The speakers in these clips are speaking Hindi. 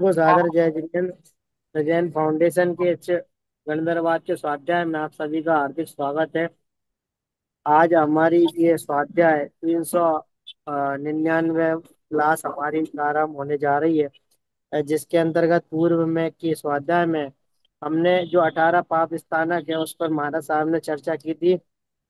को सादर जय जैन जैन फाउंडेशन के गणधरवाद के स्वाध्याय में आप सभी का हार्दिक स्वागत है। आज हमारी ये स्वाध्याय 399 क्लास हमारी प्रारंभ होने जा रही है, जिसके अंतर्गत पूर्व में की स्वाध्याय में हमने जो 18 पाप स्थानक है उस पर महाराज साहब ने चर्चा की थी,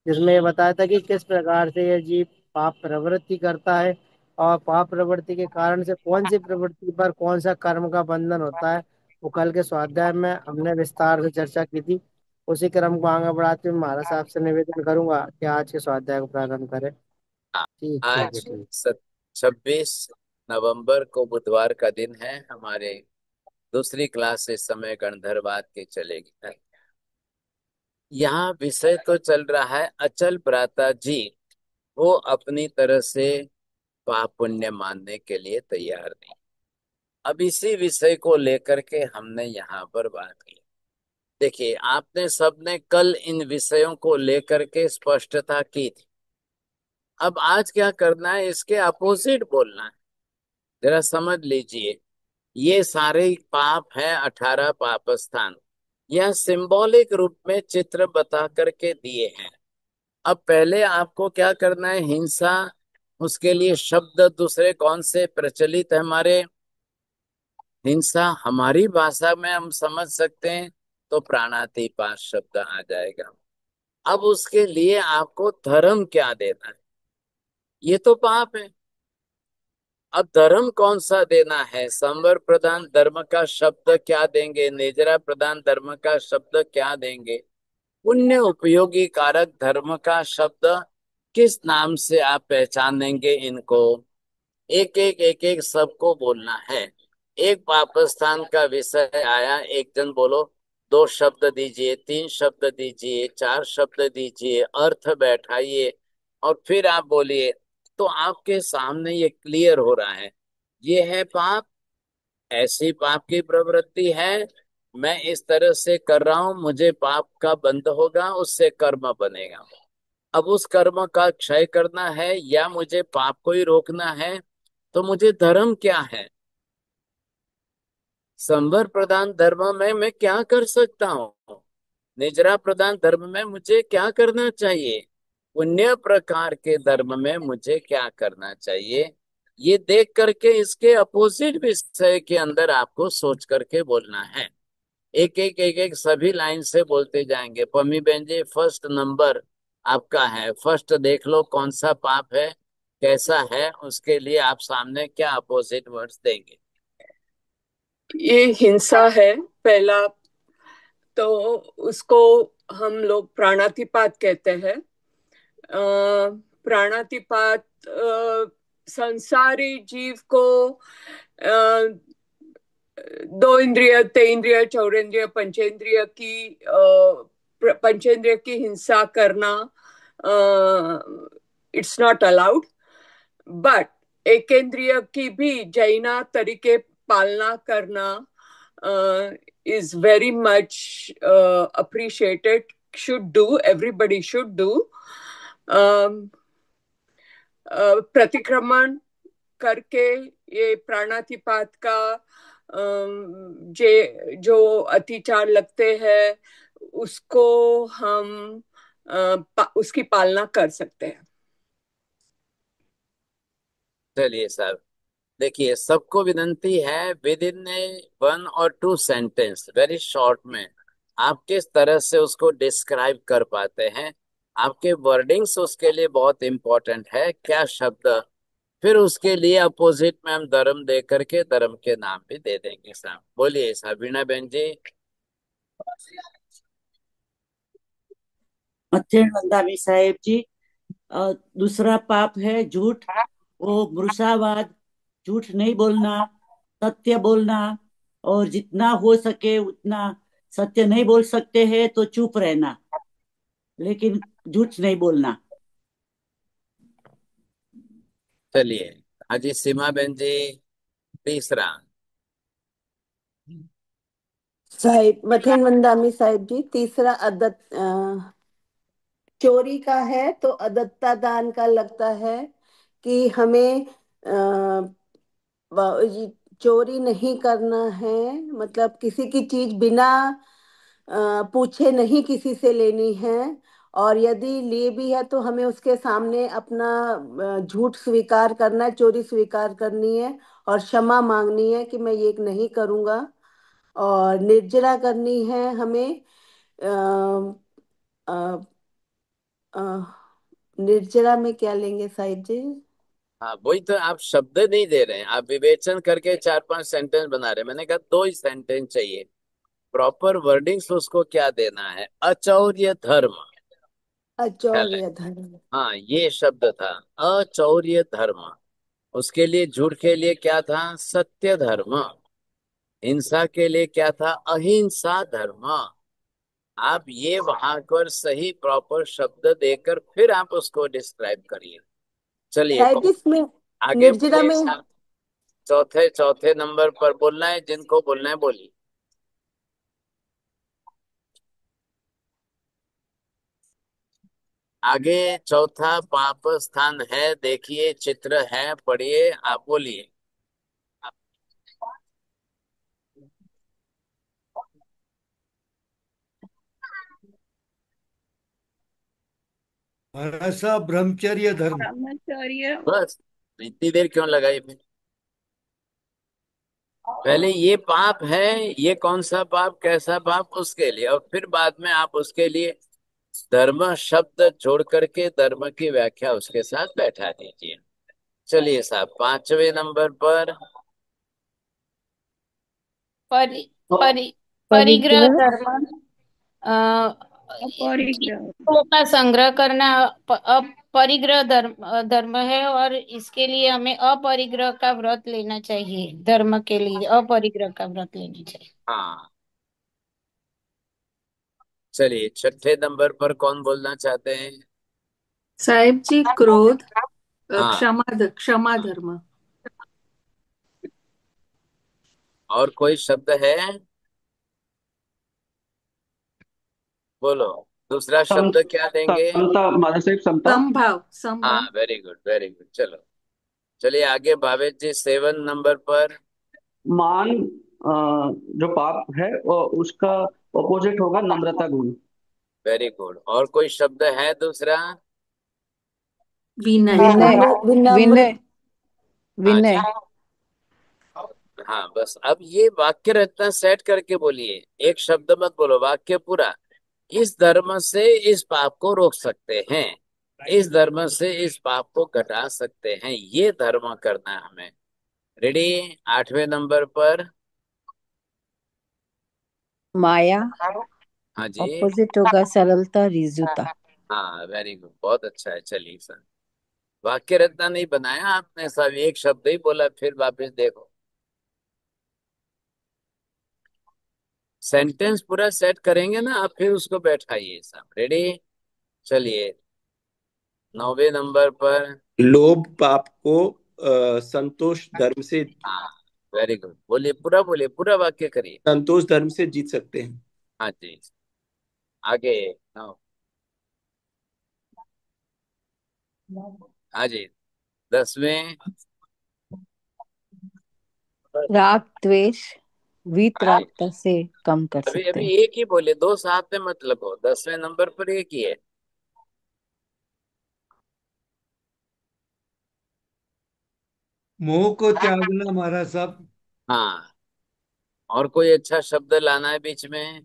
जिसमें ये बताया था कि किस प्रकार से ये जीव पाप प्रवृत्ति करता है और पाप प्रवृत्ति के कारण से कौन सी प्रवृत्ति पर कौन सा कर्म का बंधन होता है। वो कल के स्वाध्याय में हमने विस्तार से चर्चा की थी। उसी क्रम को आगे बढ़ाते हुए महाराज साहब से निवेदन करूंगा कि आज के स्वाध्याय को प्रारंभ करें। ठीक है आज ठीक। 26 नवंबर को बुधवार का दिन है। हमारे दूसरी क्लास इस समय गणधरवाद की चलेगी। यहाँ विषय तो चल रहा है अचल भ्राता जी। वो अपनी तरह से पाप पुण्य मानने के लिए तैयार नहीं। अब इसी विषय को लेकर के हमने यहाँ पर बात की। देखिए, आपने सबने कल इन विषयों को लेकर के स्पष्टता की थी। अब आज क्या करना है, इसके अपोजिट बोलना है। जरा समझ लीजिए, ये सारे पाप हैं 18 पाप स्थान। यह सिंबॉलिक रूप में चित्र बता करके दिए हैं। अब पहले आपको क्या करना है, हिंसा, उसके लिए शब्द दूसरे कौन से प्रचलित है हमारे। हिंसा हमारी भाषा में हम समझ सकते हैं तो प्राणातिपात शब्द आ जाएगा। अब उसके लिए आपको धर्म क्या देना है, ये तो पाप है। अब धर्म कौन सा देना है, संवर प्रधान धर्म का शब्द क्या देंगे, निजरा प्रधान धर्म का शब्द क्या देंगे, पुण्य उपयोगी कारक धर्म का शब्द किस नाम से आप पहचानेंगे इनको। एक एक सबको बोलना है। एक पापस्थान का विषय आया, एक जन बोलो, दो शब्द दीजिए, तीन शब्द दीजिए, चार शब्द दीजिए, अर्थ बैठाइए और फिर आप बोलिए। तो आपके सामने ये क्लियर हो रहा है, ये है पाप। ऐसी पाप की प्रवृत्ति है, मैं इस तरह से कर रहा हूं, मुझे पाप का बंध होगा, उससे कर्म बनेगा। अब उस कर्म का क्षय करना है या मुझे पाप को ही रोकना है, तो मुझे धर्म क्या है। संवर प्रधान धर्म में मैं क्या कर सकता हूँ, निजरा प्रधान धर्म में मुझे क्या करना चाहिए, पुण्य प्रकार के धर्म में मुझे क्या करना चाहिए। ये देख करके इसके अपोजिट विषय के अंदर आपको सोच करके बोलना है। एक एक सभी लाइन से बोलते जाएंगे। पम्मी बहन जी, फर्स्ट नंबर आपका है, फर्स्ट देख लो कौन सा पाप है, कैसा है, उसके लिए आप सामने क्या अपोजिट वर्ड्स देंगे। ये हिंसा है पहला, तो उसको हम लोग प्राणातिपात कहते हैं। प्राणातिपात संसारी जीव को दो इंद्रिय, तेन्द्रिय, चौरेंद्रिय, पंचेंद्रिय की हिंसा करना इट्स नॉट अलाउड। बट एकेंद्रिय की भी जैना तरीके पालना करना is very much appreciated, should do, everybody should do. प्रतिक्रमण करके ये प्राणातिपात का जो अतिचार लगते हैं उसको हम उसकी पालना कर सकते हैं। चलिए साहब, देखिए, सबको विनंती है, विद इन 1 और 2 सेंटेंस, वेरी शॉर्ट में आप किस तरह से उसको डिस्क्राइब कर पाते हैं। आपके वर्डिंग्स उसके लिए बहुत इंपॉर्टेंट है, क्या शब्द। फिर उसके लिए अपोजिट में हम धर्म दे करके धर्म के नाम भी दे देंगे साहब। बोलिए साहब, वीणा बहन जी। मत्स्य नंदानी साहेब जी, दूसरा पाप है झूठ। वो मृषावाद, झूठ नहीं बोलना, सत्य बोलना। और जितना हो सके उतना सत्य नहीं बोल सकते हैं तो चुप रहना, लेकिन झूठ नहीं बोलना। चलिए हाजी सीमा बहन जी, तीसरा। साहिब मथेन मंदामी साहिब जी, तीसरा चोरी का है तो अदत्ता दान का लगता है कि हमें चोरी नहीं करना है, मतलब किसी की चीज बिना पूछे नहीं किसी से लेनी है। और यदि लिए भी है तो हमें उसके सामने अपना झूठ स्वीकार करना है, चोरी स्वीकार करनी है और क्षमा मांगनी है कि मैं ये नहीं करूँगा। और निर्जरा करनी है हमें। अ, अ, अ, निर्जरा में क्या लेंगे साहिब जी? हाँ, वही तो, आप शब्द नहीं दे रहे हैं, आप विवेचन करके 4-5 सेंटेंस बना रहे हैं। मैंने कहा 2 ही सेंटेंस चाहिए। प्रॉपर वर्डिंग्स उसको क्या देना है? अचौर्य धर्म। ख्याल है? अचौर्य धर्म। हाँ, ये शब्द था, अचौर्य धर्म। उसके लिए, झूठ के लिए क्या था? सत्य धर्म। हिंसा के लिए क्या था? अहिंसा धर्म। आप ये वहां पर सही प्रॉपर शब्द देकर फिर आप उसको डिस्क्राइब करिए। चलिए, साहिब जी इसमें आगे निर्जरा बोलिए में साहब। चौथे चौथे नंबर पर बोलना है, जिनको बोलना है बोलिए। आगे चौथा पाप स्थान है, देखिए चित्र है, पढ़िए, आप बोलिए। महाराज साहब, ब्रह्मचर्य धर्म। ब्रह्मचर्य। बस, इतनी देर क्यों लगाई फिर? पहले ये पाप है, ये कौन सा पाप, कैसा पाप, उसके लिए, और फिर बाद में आप उसके लिए धर्म शब्द जोड़ करके धर्म की व्याख्या उसके साथ बैठा दीजिए। चलिए साहब, 5वें नंबर पर। परि परि परिग्रह परिग्रह। धर्म अपरिग्रह। चीजों का संग्रह करना अपरिग्रह धर्म है, और इसके लिए हमें अपरिग्रह का व्रत लेना चाहिए। धर्म के लिए अपरिग्रह का व्रत लेना चाहिए। हाँ, चलिए 6ठे नंबर पर कौन बोलना चाहते हैं? साहिब जी, क्रोध। हाँ, क्षमा धर्म। और कोई शब्द है? बोलो, दूसरा सम शब्द क्या देंगे? समता, माता साहेब, समता। संभाव हाँ, संभाव। Very good very good. चलो, चलिए आगे, भावेश जी 7 नंबर पर। मान, जो पाप है और उसका ऑपोजिट होगा नम्रता गुण। Very good. और कोई शब्द है दूसरा? विनय। विनय। विनम्र। विनय। हाँ जी। विनय। हाँ, बस अब ये वाक्य रचना सेट करके बोलिए, एक शब्द मत बोलो, वाक्य पूरा। इस धर्म से इस पाप को रोक सकते हैं, इस धर्म से इस पाप को घटा सकते हैं, ये धर्म करना है हमें। रेडी? 8वें नंबर पर। माया। हाँ जी। ऑपोजिट होगा सरलता, रिजुता। हाँ, वेरी गुड, बहुत अच्छा है। चलिए सर, वाक्य रचना नहीं बनाया आपने, सब एक शब्द ही बोला, फिर वापस देखो। सेंटेंस पूरा सेट करेंगे ना आप, फिर उसको बैठाइए सब। रेडी? चलिए, 9वें नंबर पर। लोभ पाप को संतोष धर्म से, हाँ, वेरी गुड, बोलिए, पूरा बोलिए, पूरा वाक्य करिए। संतोष धर्म से जीत सकते हैं। हाँ जी, आगे। हाँ, हाँ जी, 10वें। राग द्वेष हाँ, वीतरागता से कम कर अभी सकते अभी हैं। एक ही बोले, दो साथ में मतलब हो। 10वें नंबर पर एक ही है। मोह को त्यागना महाराज साहब। हाँ, और कोई अच्छा शब्द लाना है बीच में।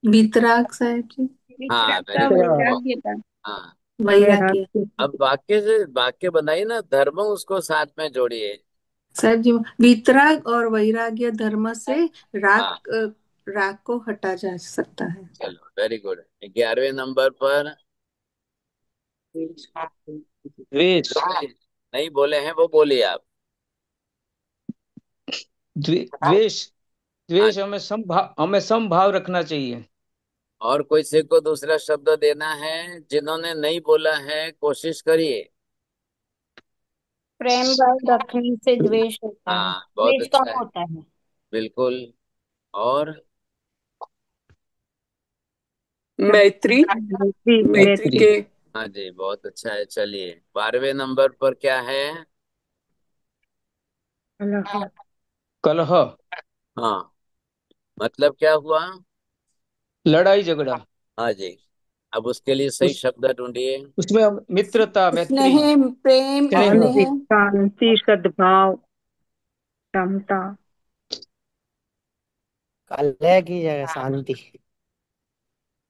वितराग साहिब जी। हाँ, वितरागता, वेरी गुड। वैराग्यता। हाँ, वैराग्य। अब वाक्य से वाक्य बनाइए ना, धर्म उसको साथ में जोड़िए। साहिब जी, वितराग और वैराग्य धर्म से हाँ, राग को हटा जा सकता है। चलो, वेरी गुड। 11वें नंबर पर। द्वेष। नहीं बोले हैं वो, बोलिए आप। द्वेष। हाँ, द्वेष, हमें समभाव रखना चाहिए। और कोई से को दूसरा शब्द देना है, जिन्होंने नहीं बोला है कोशिश करिए। प्रेम भाव रखने से द्वेष होता है, हाँ, बहुत द्वेष अच्छा कम है, होता है। बिल्कुल। और मैत्री। मैत्री। मैत्री मैत्री। के। हाँ जी, बहुत अच्छा है। चलिए, 12वें नंबर पर क्या है? कलह, हाँ, मतलब क्या हुआ? लड़ाई झगड़ा। हाँ जी। अब उसके लिए सही उस शब्द ढूंढिए। उसमें हम मित्रता, मैत्री, स्नेह, प्रेम, स्नेह। शांति, स्नेह। शांति, सद्भाव, समता। कलह की जगह शांति।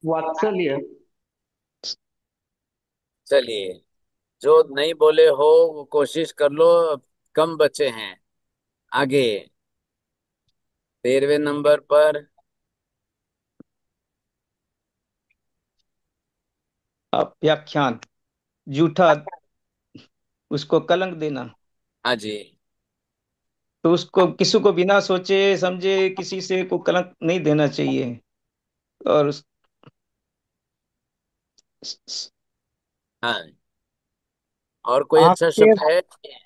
वात्सल्य। चलिए, जो नहीं बोले हो वो कोशिश कर लो, कम बचे हैं। आगे 13वें नंबर पर। व्याख्यान, झूठा, उसको कलंक देना। हाँ जी। तो उसको किसी को बिना सोचे समझे किसी से को कलंक नहीं देना चाहिए। और हाँ, और कोई अच्छा आक्षेप, शब्द है?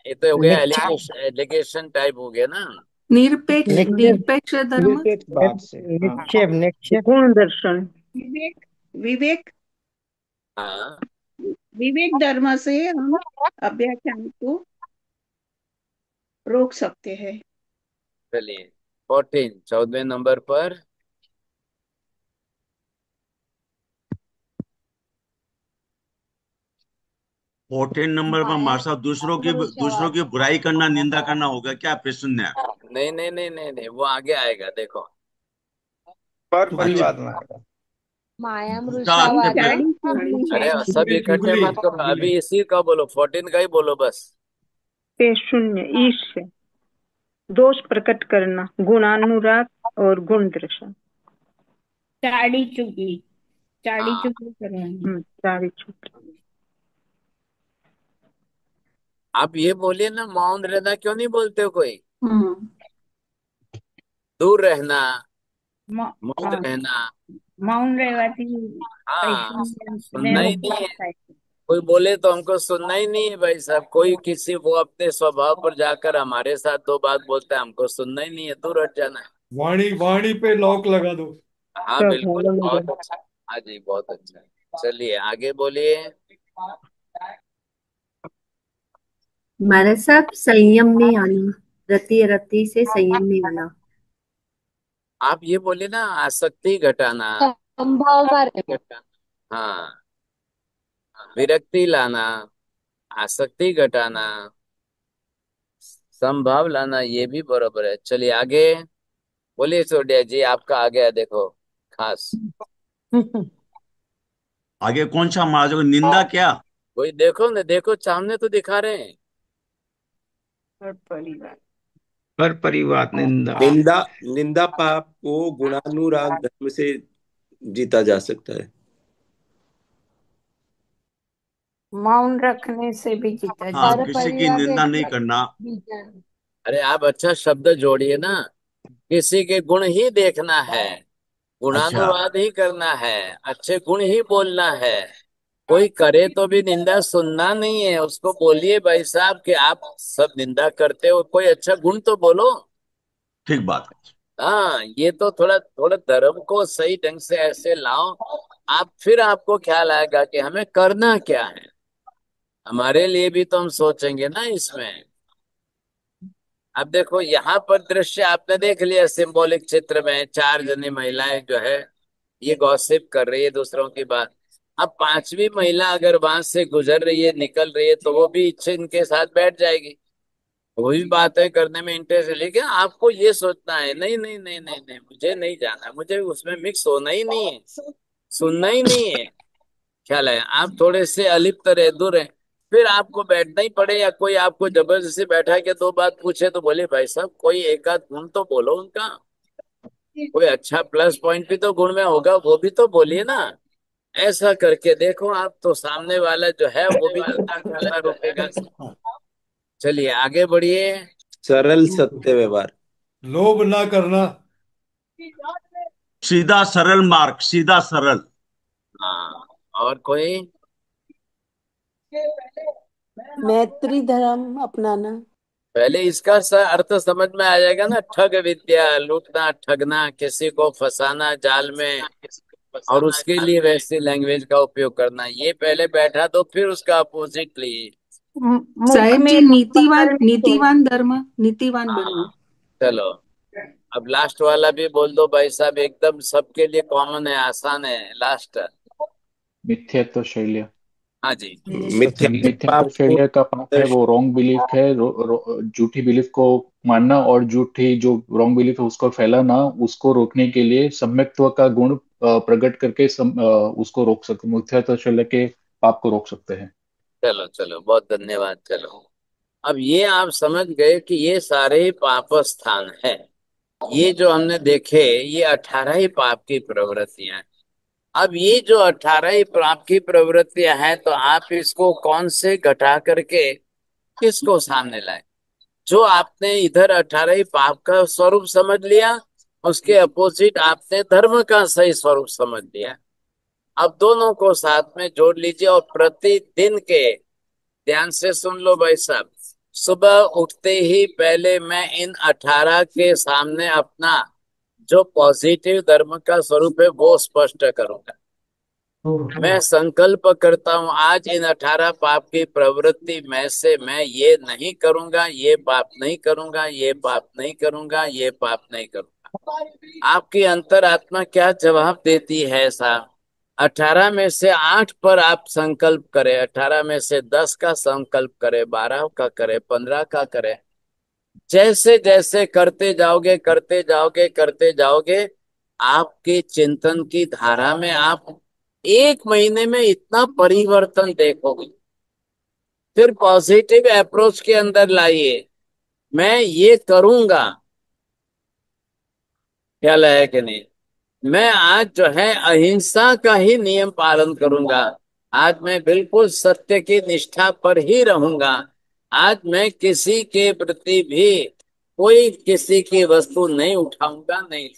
ये तो हो गया निक्षेप, एलिगेशन, एलिगेशन टाइप हो गया ना। निरपेक्ष, निक्षेप, निरपेक्ष धर्म। निरपेक्ष भाव से, हाँ। निक्षेप, निक्षेप। गुण दर्शन। विवेक, विवेक, हाँ, विवेक धर्म से हम अभ्याख्यान को रोक सकते हैं। चलिए 14, 14वें नंबर पर। 14 नंबर पर मार साहब, दूसरों की बुराई करना, निंदा करना होगा क्या? प्रश्न है। नहीं नहीं नहीं नहीं नहीं, वो आगे आएगा देखो। पर अच्छा, परिवाद में आएगा। माया अच्छा, मृषावाद, चारी चुगली है, अरे सब चुगली, इकट्ठे चुगली, मत करो, अभी इसी का बोलो, 14 का ही बोलो बस। पे शून्य, ईर्ष्या, दोष प्रकट करना, गुणानुराग और गुण दर्शन। चाड़ी चुगली, चाड़ी हाँ, चुगली करना। चारी छूट। आप ये बोलिए ना, मौन रहना क्यों नहीं बोलते हो कोई? हम्म। दूर रहना, म- मौन हाँ, रहना। मौन રહેવાથી हाँ, પૈસા सुनना ही नहीं है। कोई बोले तो हमको सुनना ही नहीं है भाई साहब। कोई किसी वो अपने स्वभाव पर जाकर हमारे साथ दो बात बोलता है, हमको सुनना ही नहीं है, दूर हट जाना है। वाणी वाणी पे लॉक लगा दो। हाँ बिल्कुल, बहुत अच्छा। हाँ जी, बहुत अच्छा। चलिए आगे बोलिए। हमारा सब संयम में आना, रति रति से संयम में आना। आप ये बोलिए ना, आसक्ति घटाना। संभाव का हाँ, विरक्ति लाना, आसक्ति घटाना, संभाव लाना, ये भी बराबर है। चलिए आगे बोलिए सोडिया जी, आपका आ गया देखो खास। आगे कौन सा मार जो निंदा क्या? कोई देखो ना, देखो सामने तो दिखा रहे हैं। और परिवार। पर परिवाद, निंदा। निंदा, निंदा पाप को गुणानुराग धर्म से जीता जा सकता है। मौन रखने से भी जीता जा हाँ, पर सकता किसी की परिवाद निंदा नहीं એટલે करना। બીજા अरे आप अच्छा शब्द जोड़िए ना, किसी के गुण ही देखना है, अच्छा, गुणानुवाद ही करना है, अच्छे गुण ही बोलना है। कोई करे तो भी निंदा सुनना नहीं है, उसको बोलिए भाई साहब कि आप सब निंदा करते हो, कोई अच्छा गुण तो बोलो। ठीक बात। हाँ, ये तो थोड़ा थोड़ा धर्म को सही ढंग से ऐसे लाओ आप, फिर आपको ख्याल आएगा कि हमें करना क्या है। हमारे लिए भी तो हम सोचेंगे ना इसमें। अब देखो यहाँ पर दृश्य आपने देख लिया, सिंबॉलिक चित्र में 4 जनी महिलाएं जो है ये गॉसिप कर रही है दूसरों की बात। अब 5वीं महिला अगर वहां से गुजर रही है, निकल रही है, तो वो भी इच्छे इनके साथ बैठ जाएगी, वो भी बातें करने में इंटरेस्ट है। लेकिन आपको ये सोचना है, नहीं नहीं नहीं नहीं नहीं, मुझे नहीं जाना, मुझे उसमें मिक्स होना ही नहीं है, सुनना ही नहीं है। ख्याल है? आप थोड़े से अलिप्त रहे, दूर है, फिर आपको बैठना ही पड़े, या कोई आपको जबरदस्ती बैठा के दो बात पूछे तो बोले भाई साहब कोई एक आध गुण तो बोलो उनका, कोई अच्छा प्लस पॉइंट भी तो गुण में होगा, वो भी तो बोलिए ना। ऐसा करके देखो आप, तो सामने वाला जो है वो भी करता करता रुकेगा। चलिए आगे बढ़िए। सरल सत्य व्यवहार। लोभ ना करना। सीधा सरल मार्ग, सीधा सरल। हाँ, और कोई? मैत्री धर्म अपनाना। पहले इसका अर्थ समझ में आ जाएगा ना, ठग विद्या, लूटना, ठगना, किसी को फंसाना जाल में, और उसके लिए वैसी लैंग्वेज का उपयोग करना। ये पहले बैठा तो फिर उसका अपोजिट लिए। मुख साहेब में जी, नीतिवान करने से। नीतिवान धर्म, नीतिवान बनना। चलो अब लास्ट वाला भी बोल दो भाई साहब, एकदम सबके लिए कॉमन है, आसान है। लास्ट। मिथ्यात्व शैल्य। हाँ जी। मिथ्याचार मिथ्यात्व पाप को शैल्य का पाप है वो रॉन्ग बिलीफ है, झूठी बिलीफ को मानना और झूठी जो रॉन्ग बिलीफ है उसको फैलाना, उसको रोकने के लिए सम्यक्त्व का गुण प्रकट करके उसको रोक सकते, मिथ्यात्व शैल्य के पाप को रोक सकते हैं। चलो चलो, बहुत धन्यवाद। चलो अब ये आप समझ गए कि ये सारे पाप स्थान है। ये जो हमने देखे ये 18 ही पाप की प्रवृत्तियां हैं। अब ये जो 18 ही पाप की प्रवृत्तियां हैं, तो आप इसको कौन से घटा करके किसको सामने लाए? जो आपने इधर 18 ही पाप का स्वरूप समझ लिया, उसके अपोजिट आपने धर्म का सही स्वरूप समझ लिया। अब दोनों को साथ में जोड़ लीजिए और प्रतिदिन के, ध्यान से सुन लो भाई साहब, सुबह उठते ही पहले मैं इन 18 के सामने अपना जो पॉजिटिव धर्म का स्वरूप है वो स्पष्ट करूंगा। मैं संकल्प करता हूं आज इन 18 पाप की प्रवृत्ति में से मैं ये नहीं करूंगा, ये पाप नहीं करूंगा, ये पाप नहीं करूंगा, ये पाप नहीं करूंगा। आपकी अंतरात्मा क्या जवाब देती है साहब? 18 में से 8 पर आप संकल्प करें, 18 में से 10 का संकल्प करें, 12 का करें, 15 का करें। जैसे जैसे करते जाओगे करते जाओगे करते जाओगे, आपके चिंतन की धारा में आप 1 महीने में इतना परिवर्तन देखोगे। फिर पॉजिटिव अप्रोच के अंदर लाइए, मैं ये करूंगा, ख्याल है कि नहीं? मैं आज जो है अहिंसा का ही नियम पालन करूंगा। आज मैं बिल्कुल सत्य की निष्ठा पर ही रहूंगा। आज मैं किसी के प्रति भी कोई किसी की वस्तु नहीं उठाऊंगा, नहीं।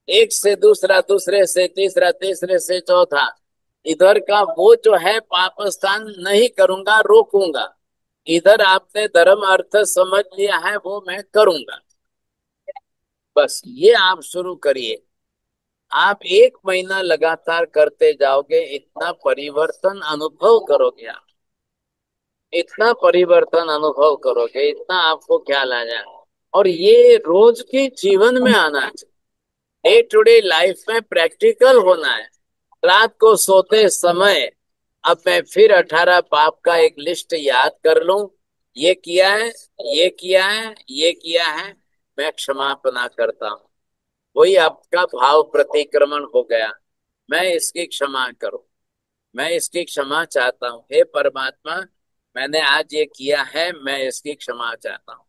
एक से दूसरा, दूसरे से तीसरा, तीसरे से चौथा, इधर का वो जो है पाप स्थान नहीं करूंगा, रोकूंगा। इधर आपने धर्म अर्थ समझ लिया है, वो मैं करूंगा। बस ये आप शुरू करिए। आप 1 महीना लगातार करते जाओगे, इतना परिवर्तन अनुभव करोगे आप, इतना परिवर्तन अनुभव करोगे, इतना आपको ख्याल आ जाए। और ये रोज के जीवन में आना चाहिए, डे टू डे लाइफ में प्रैक्टिकल होना है। रात को सोते समय अब मैं फिर 18 पाप का एक लिस्ट याद कर लूं, ये किया है, ये किया है, ये किया है, मैं क्षमापना करता हूं। वही आपका भाव प्रतिक्रमण हो गया, मैं इसकी क्षमा करूं, मैं इसकी क्षमा चाहता हूं। हे परमात्मा, मैंने आज ये किया है, मैं इसकी क्षमा चाहता हूं।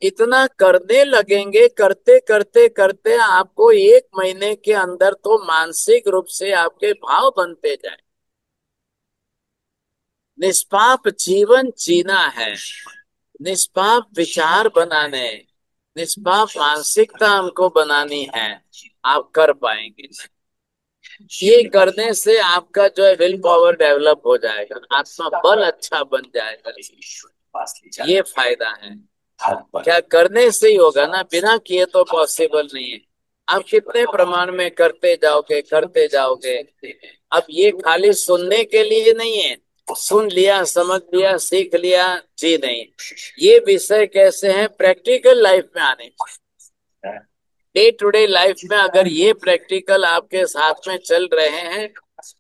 इतना करने लगेंगे, करते करते करते आपको 1 महीने के अंदर तो मानसिक रूप से आपके भाव बनते जाए। निष्पाप जीवन जीना है, निष्पाप विचार बनाने, निष्पाप मानसिकता हमको बनानी है, आप कर पाएंगे। ये करने से आपका जो है विल पावर डेवलप हो जाएगा, आत्मा बल अच्छा बन जाएगा। ये फायदा है। क्या करने से ही होगा ना, बिना किए तो पॉसिबल नहीं है। आप कितने प्रमाण में करते जाओगे करते जाओगे। अब ये खाली सुनने के लिए नहीं है, सुन लिया, समझ लिया, सीख लिया, जी नहीं। ये विषय कैसे हैं? प्रैक्टिकल लाइफ में आने, डे टू डे लाइफ में अगर ये प्रैक्टिकल आपके साथ में चल रहे हैं,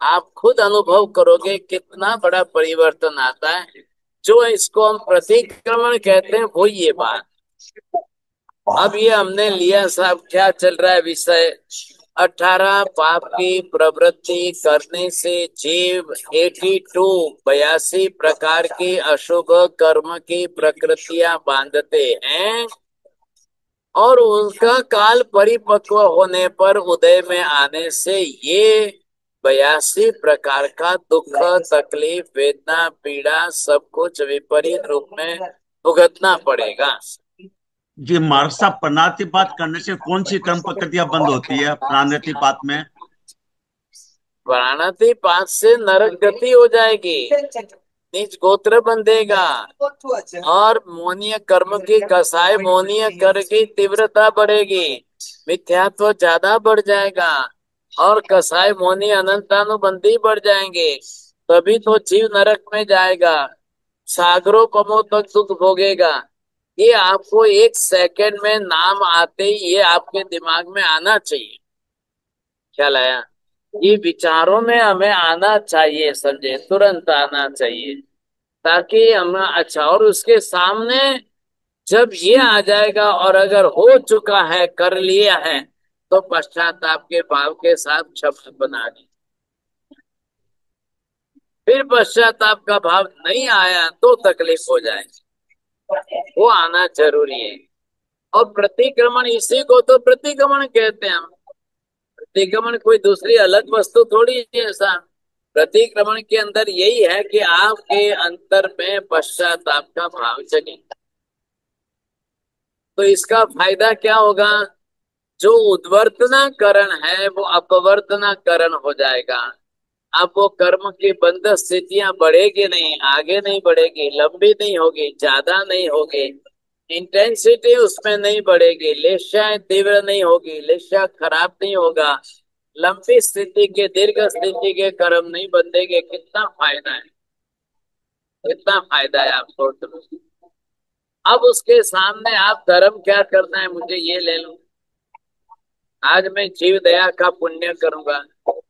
आप खुद अनुभव करोगे कितना बड़ा परिवर्तन आता है। जो इसको हम प्रतिक्रमण कहते हैं वो ये बात। अब ये हमने लिया साहब, क्या चल रहा है विषय? 18 पाप की प्रवृत्ति करने से जीव 82 प्रकार की अशुभ कर्म की प्रकृतियां बांधते हैं और उनका काल परिपक्व होने पर उदय में आने से ये 82 प्रकार का दुख, तकलीफ, वेदना, पीड़ा सब कुछ विपरीत रूप में भुगतना पड़ेगा। जी मार्सा प्राणातिपात करने से कौन सी कर्म प्रकृतियां बंद होती है प्राणातिपात में? प्राणातिपात से नरक गति हो जाएगी, नीच गोत्र बंधेगा और मोहनीय कर्म की कसाई मोहनीय कर की तीव्रता बढ़ेगी, मिथ्यात्व ज्यादा बढ़ जाएगा और कसाई मोहनीय अनंतानुबंधी बढ़ जाएंगे। तभी तो जीव नरक में जाएगा। सागरों पमो तक दुख भोगेगा। ये आपको एक सेकंड में नाम आते ही ये आपके दिमाग में आना चाहिए। ख्याल आया? ये विचारों में हमें आना चाहिए, समझे, तुरंत आना चाहिए, ताकि हम अच्छा। और उसके सामने जब ये आ जाएगा और अगर हो चुका है, कर लिया है, तो पश्चाताप के भाव के साथ शब्द बनाने। फिर पश्चाताप का भाव नहीं आया तो तकलीफ हो जाएगी, वो आना जरूरी है। और प्रतिक्रमण, इसी को तो प्रतिक्रमण कहते हैं हम। प्रतिक्रमण कोई दूसरी अलग वस्तु थोड़ी है ऐसा। प्रतिक्रमण के अंदर यही है कि आपके अंतर में पश्चाताप का भाव जगे। तो इसका फायदा क्या होगा? जो उद्वर्तनाकरण है वो अपवर्तनाकरण हो जाएगा। अब वो कर्म की बंध स्थितियां बढ़ेगी नहीं, आगे नहीं बढ़ेगी, लंबी नहीं होगी, ज्यादा नहीं होगी, इंटेंसिटी उसमें नहीं बढ़ेगी, लेशा तीव्र नहीं होगी, लेशा खराब नहीं होगा, लंबी स्थिति के, दीर्घ स्थिति के कर्म नहीं बंधेंगे। कितना फायदा है, कितना फायदा है, आप सोच लो। अब उसके सामने आप धर्म क्या करना है, मुझे ये ले लो। आज मैं जीव दया का पुण्य करूंगा,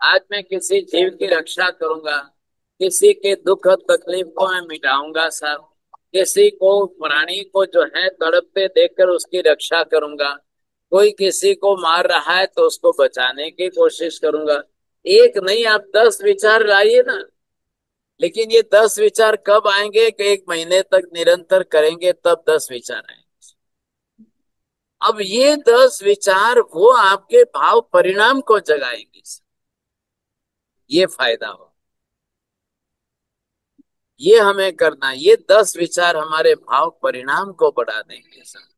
आज मैं किसी जीव की रक्षा करूंगा, किसी के दुख और तकलीफ को मैं मिटाऊंगा साहब, किसी को, प्राणी को जो है तड़पते देखकर उसकी रक्षा करूंगा, कोई किसी को मार रहा है तो उसको बचाने की कोशिश करूंगा। एक नहीं, आप 10 विचार लाइए ना। लेकिन ये 10 विचार कब आएंगे कि 1 महीने तक निरंतर करेंगे तब 10 विचार आएंगे। अब ये 10 विचार वो आपके भाव परिणाम को जगाएंगे, ये फायदा हो, ये हमें करना। ये 10 विचार हमारे भाव परिणाम को बढ़ा देंगे सर,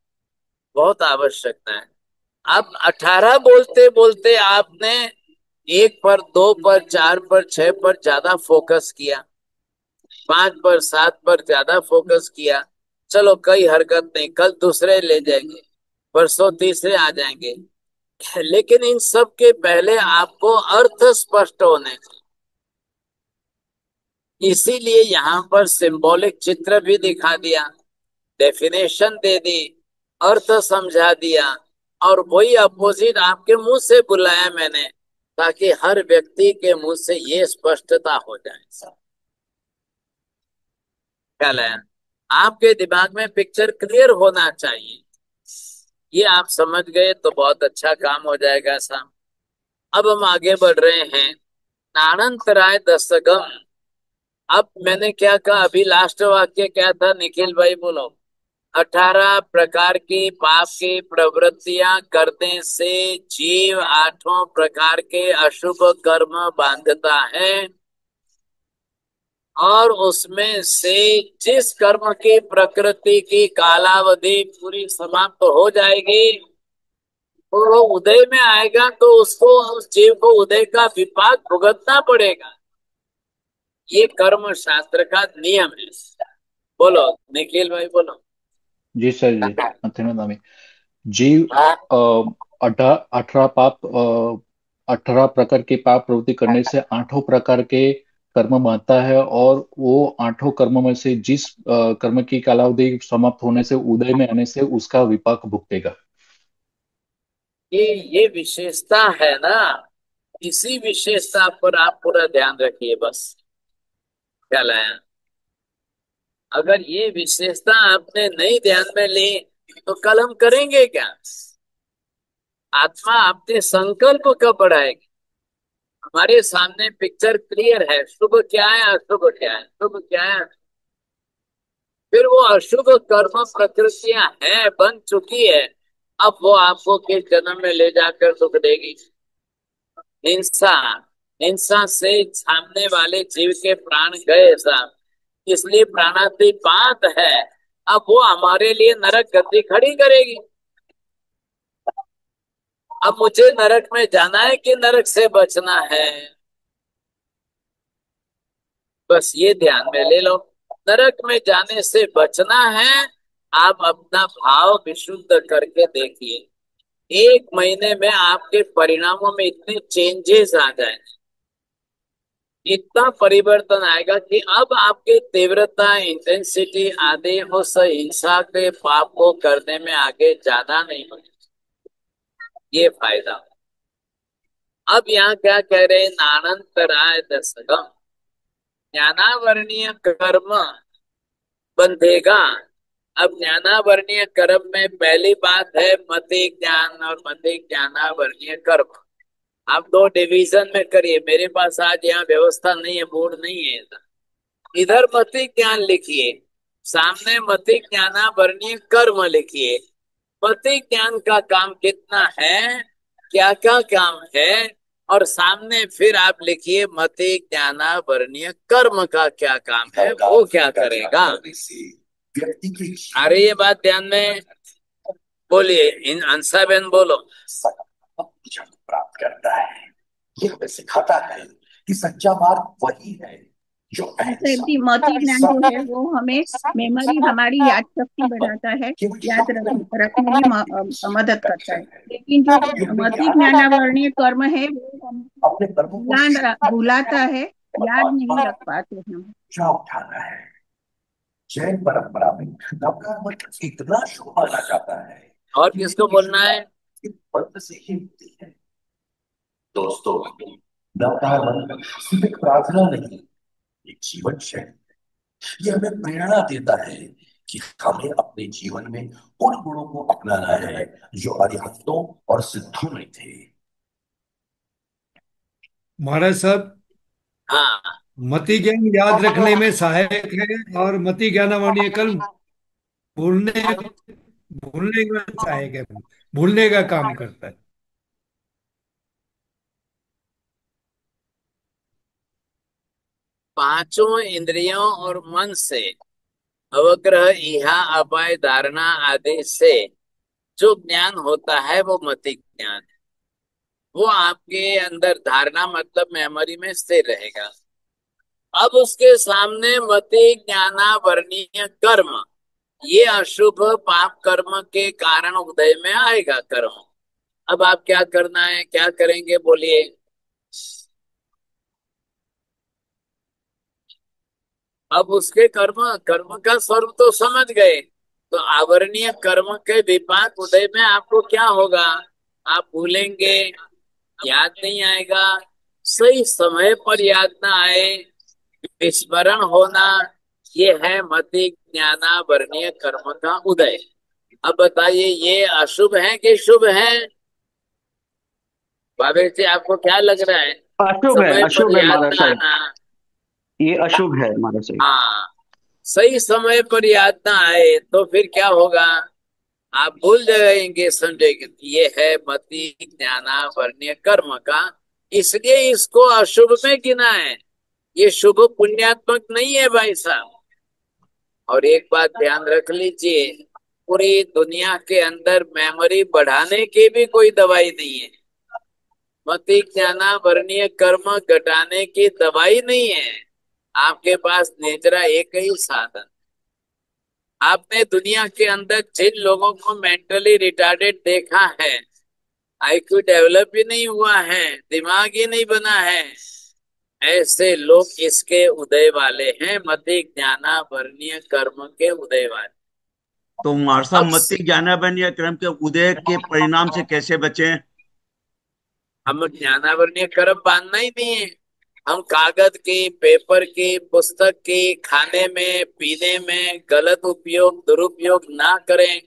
बहुत आवश्यकता है। अब 18 बोलते बोलते आपने 1 पर, 2 पर, 4 पर, 6 पर ज्यादा फोकस किया, 5 पर, 7 पर ज्यादा फोकस किया। चलो कोई हरकत नहीं, कल दूसरे ले जाएंगे, परसों तीसरे आ जाएंगे। लेकिन इन सब के पहले आपको अर्थ स्पष्ट होने चाहिए। इसीलिए यहाँ पर सिंबॉलिक चित्र भी दिखा दिया, डेफिनेशन दे दी, अर्थ समझा दिया, और वही अपोजिट आपके मुंह से बुलाया मैंने, ताकि हर व्यक्ति के मुंह से ये स्पष्टता हो जाए। ख्याल है? आपके दिमाग में पिक्चर क्लियर होना चाहिए। ये आप समझ गए तो बहुत अच्छा काम हो जाएगा साहब। अब हम आगे बढ़ रहे हैं। नानंतराय दशगम। अब मैंने क्या कहा, अभी लास्ट वाक्य क्या था, निखिल भाई बोलो। 18 प्रकार की पाप की प्रवृत्तियां करने से जीव 8 प्रकार के अशुभ कर्म बांधता है, और उसमें से जिस कर्म की प्रकृति की कालावधि पूरी समाप्त हो जाएगी, तो वो उदय में आएगा, तो उसको, उस जीव को उदय का विपाक भुगतना पड़ेगा। ये कर्म शास्त्र का नियम है। बोलो निखिल भाई बोलो। जी सर जी, अथर्वणामी। जीव 18 प्रकार के पाप प्रवृत्ति करने से 8 प्रकार के कर्म बांधता है, और वो 8 कर्म में से जिस कर्म की कालावधि समाप्त होने से, उदय में आने से उसका विपाक भुगतेगा। ये विशेषता है ना, इसी विशेषता पर आप पूरा ध्यान रखिए बस। क्या लाया? अगर ये विशेषता आपने नहीं ध्यान में ली तो कल हम करेंगे क्या? आत्मा अपने संकल्प कब बढ़ाएगी? हमारे सामने पिक्चर क्लियर है, शुभ क्या है, अशुभ क्या है, शुभ क्या है। फिर वो अशुभ कर्म प्रकृतियां हैं, बन चुकी है, अब वो आपको किस जन्म में ले जाकर दुख देगी? हिंसा, हिंसा से सामने वाले जीव के प्राण गए साहब, इसलिए प्राणातिपात है। अब वो हमारे लिए नरक गति खड़ी करेगी। अब मुझे नरक में जाना है कि नरक से बचना है? बस ये ध्यान में ले लो, नरक में जाने से बचना है। आप अपना भाव विशुद्ध करके देखिए, 1 महीने में आपके परिणामों में इतने चेंजेस आ जाए, इतना परिवर्तन आएगा कि अब आपकी तीव्रता, इंटेंसिटी आदि उस हिंसा के पाप को करने में आगे ज्यादा नहीं होगी। ये फायदा। अब यहाँ क्या कह रहे हैं, नानंतराय दशकम, ज्ञानावरणीय कर्म बंधेगा। अब ज्ञानावरणीय कर्म में पहली बात है मति ज्ञान और मति ज्ञानावरणीय कर्म। आप दो डिवीजन में करिए। मेरे पास आज यहाँ व्यवस्था नहीं है, बोर्ड नहीं है। इधर मति ज्ञान लिखिए, सामने मति ज्ञानावरणीय कर्म लिखिए। मति ज्ञान का काम कितना है, क्या क्या काम है, और सामने फिर आप लिखिए मति ज्ञानावरणीय कर्म का क्या काम है, वो क्या करेगा। अरे ये बात ध्यान में बोलिए, इन अंसा बहन बोलो। प्राप्त करता है, ये हमें सिखाता है कि सच्चा मार्ग वही है जो मति ज्ञान जो है वो हमें मेमोरी, हमारी याद शक्ति बढ़ाता है, याद रखने में मदद करता है। लेकिन जो मति ज्ञानावरणीय कर्म है वो भुलाता है, याद नहीं रख पाते हम। क्या उठाना है। जैन परंपरा में नवकार मंत्र इतना शुभ माना जाता है। और किसको बोलना है, मंत्र से ही होती है। दोस्तों, नवकार मंत्र सिर्फ एक प्रार्थना नहीं, एक जीवन शैली। यह हमें प्रेरणा देता है कि हमें अपने जीवन में उन गुणों को अपनाना है जो अरिहंतों और सिद्धों में थे। महाराज साहब, हाँ, मति ज्ञान याद रखने में सहायक है और मति ज्ञानावरणीय कर्म भूलने भूलने का सहायक है, भूलने का काम करता है। पांचों इंद्रियों और मन से अवग्रह, इहा, अपाय, धारणा आदि से जो ज्ञान होता है वो मति ज्ञान है। वो आपके अंदर धारणा मतलब मेमोरी में स्थिर रहेगा। अब उसके सामने मति ज्ञानावरणीय कर्म, ये अशुभ पाप कर्म के कारण उदय में आएगा कर्म। अब आप क्या करना है, क्या करेंगे बोलिए। अब उसके कर्म कर्म का स्वरूप तो समझ गए, तो आवरणीय कर्म के विपाक उदय में आपको क्या होगा, आप भूलेंगे, याद नहीं आएगा, सही समय पर याद ना आए, विस्मरण होना, ये है मति ज्ञानावरणीय कर्म का उदय। अब बताइए ये अशुभ है कि शुभ है? बाबे जी आपको क्या लग रहा है? अशुभ है, समय अशुभ पर है याद महाराज ना साहब, आना। ये अशुभ है महाराज साहब। हाँ, सही समय पर याद ना आए तो फिर क्या होगा, आप भूल जाएंगे, समझेंगे। ये है मति ज्ञानावरणीय कर्म का, इसलिए इसको अशुभ में गिना है। ये शुभ पुण्यात्मक नहीं है भाई साहब। और एक बात ध्यान रख लीजिए, पूरी दुनिया के अंदर मेमोरी बढ़ाने की भी कोई दवाई नहीं है। मति ज्ञानावरणीय कर्म घटाने की दवाई नहीं है। आपके पास नेचरा एक ही साधन। आपने दुनिया के अंदर जिन लोगों को मेंटली रिटार्डेड देखा है, आईक्यू डेवलप ही नहीं हुआ है, दिमाग ही नहीं बना है, ऐसे लोग इसके उदय वाले हैं, मति ज्ञानावरणीय कर्म के उदय वाले। तो मार्सा मति ज्ञानावरणीय कर्म के उदय के परिणाम से कैसे बचे? हम ज्ञानावरणीय कर्म बांधना ही नहीं है। हम कागज की, पेपर की, पुस्तक की, खाने में पीने में गलत उपयोग दुरुपयोग ना करें।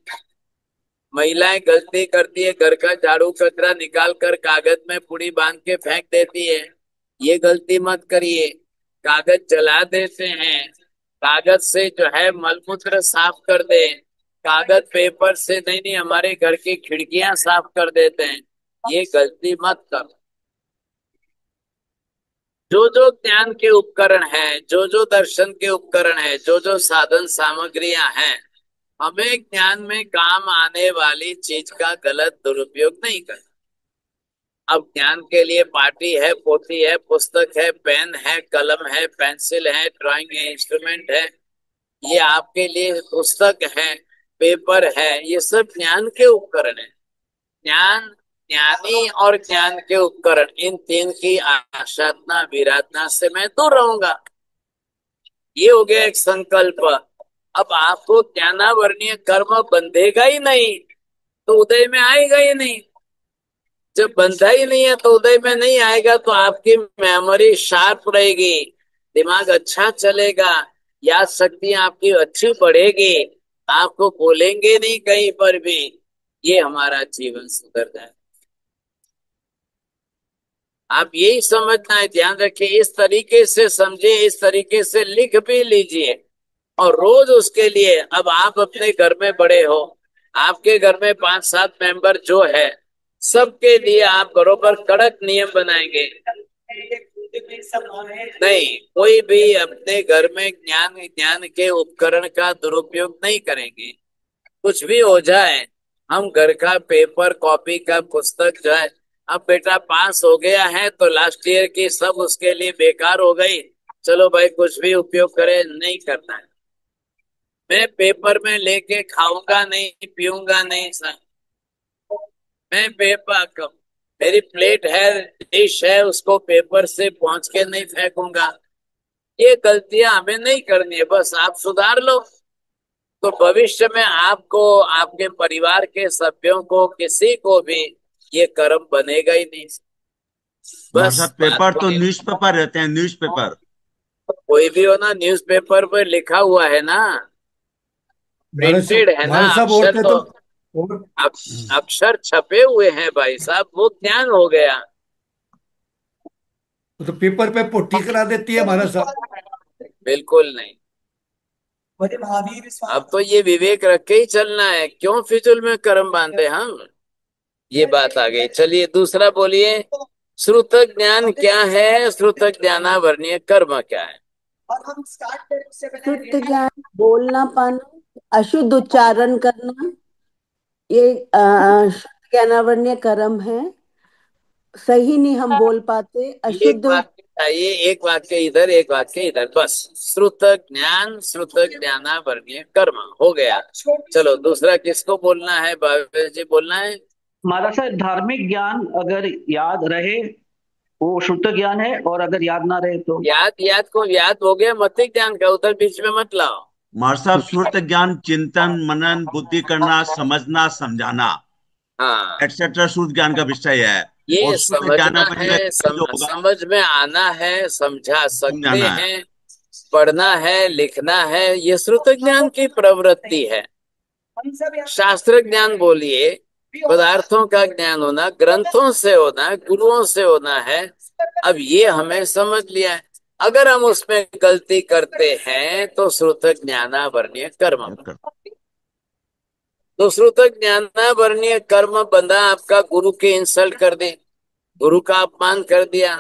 महिलाएं गलती करती है, घर का झाड़ू कचरा निकाल कर कागज में पुड़ी बांध के फेंक देती है, ये गलती मत करिए। कागज जला देते हैं, कागज से जो है मलमूत्र साफ कर दे, कागज पेपर से नहीं, हमारे घर की खिड़कियां साफ कर देते हैं, ये गलती मत करो। जो जो ज्ञान के उपकरण है, जो जो दर्शन के उपकरण है, जो जो साधन सामग्रियां हैं, हमें ज्ञान में काम आने वाली चीज का गलत दुरुपयोग नहीं करना। अब ज्ञान के लिए पाटी है, पोथी है, पुस्तक है, पेन है, कलम है, पेंसिल है, ड्राइंग है, इंस्ट्रूमेंट है, ये आपके लिए पुस्तक है, पेपर है, ये सब ज्ञान के उपकरण है। ज्ञान ज्ञानी और ज्ञान के उपकरण, इन तीन की आशाधना विराधना से मैं दूर रहूंगा। ये हो गया एक संकल्प। अब आपको ज्ञानावरणीय कर्म बंधेगा ही नहीं तो उदय में आएगा ही नहीं। जब बंधा ही नहीं है तो उदय में नहीं आएगा, तो आपकी मेमोरी शार्प रहेगी, दिमाग अच्छा चलेगा, याद शक्ति आपकी अच्छी बढ़ेगी, आपको बोलेंगे नहीं कहीं पर भी, ये हमारा जीवन सुधर जाए। आप यही समझना है, ध्यान रखिए, इस तरीके से समझिए, इस तरीके से लिख भी लीजिए और रोज उसके लिए। अब आप अपने घर में बड़े हो, आपके घर में 5-7 मेंबर जो है, सबके लिए आप बरोबर कड़क नियम बनाएंगे। नहीं, कोई भी अपने घर में ज्ञान के उपकरण का दुरुपयोग नहीं करेंगे। कुछ भी हो जाए, हम घर का पेपर कॉपी का पुस्तक जो है, अब बेटा पास हो गया है तो लास्ट ईयर की सब उसके लिए बेकार हो गई, चलो भाई कुछ भी उपयोग करे, नहीं करना है। मैं पेपर में लेके खाऊंगा नहीं, पीऊंगा नहीं सर। मैं पेपर, मेरी प्लेट है, डिश है, उसको पेपर से पहुंच के नहीं फेंकूंगा। ये गलतियां हमें नहीं करनी है, बस आप सुधार लो तो भविष्य में आपको, आपके परिवार के सभ्यों को, किसी को भी ये कर्म बनेगा ही नहीं। बस भाषा बात पेपर तो होगी। न्यूज़पेपर रहते हैं, न्यूज़पेपर। कोई भी हो ना, न्यूज़पेपर पर लिखा हुआ है ना, प्रिंटेड है ना, भारत साहब अक्षर औरतें तो और अक्षर छपे हुए हैं भाई साहब, वो ज्ञान हो गया। तो पेपर पे पुट्टी करा देती है भारत साहब। बिल्कुल नहीं। अब तो ये विवेक रख के ही चलना है, क्यों फिजूल में कर्म बांधे हम। ये बात आ गई। चलिए दूसरा बोलिए, श्रुत ज्ञान क्या है, श्रुत ज्ञानावरणीय कर्म क्या है। शुद्ध ज्ञान बोलना पाना, अशुद्ध उच्चारण करना, ये शुद्ध ज्ञानावरणीय कर्म है। सही नहीं हम बोल पाते, एक अशुद्ध। वाक्य चाहिए, एक वाक्य इधर, एक वाक्य इधर, बस। श्रुत ज्ञान, श्रुत ज्ञानावरणीय कर्म हो गया। चलो दूसरा किसको बोलना है, बाबा जी बोलना है। महाराज साहब, धार्मिक ज्ञान अगर याद रहे वो शुद्ध ज्ञान है, और अगर याद ना रहे तो याद को याद हो गया, मति ज्ञान का उधर बीच में मत लाओ। मार साहब, श्रुत ज्ञान चिंतन मनन बुद्धि करना, समझना समझाना हाँ, एक्सेट्रा श्रुत ज्ञान का विषय है। और ये श्रुत समझना ज्ञानावरणीय है, जो होगा, समझ में आना है, समझा सकते समझाना है। हैं, पढ़ना है, लिखना है, ये श्रुत ज्ञान की प्रवृत्ति है। शास्त्र ज्ञान बोलिए, पदार्थों का ज्ञान होना, ग्रंथों से होना, गुरुओं से होना है। अब ये हमें समझ लिया है, अगर हम उसमें गलती करते हैं तो श्रुत ज्ञानावरणीय कर्म। तो श्रुत ज्ञानावरणीय कर्म बंदा आपका गुरु के इंसल्ट कर दे, गुरु का अपमान कर दिया,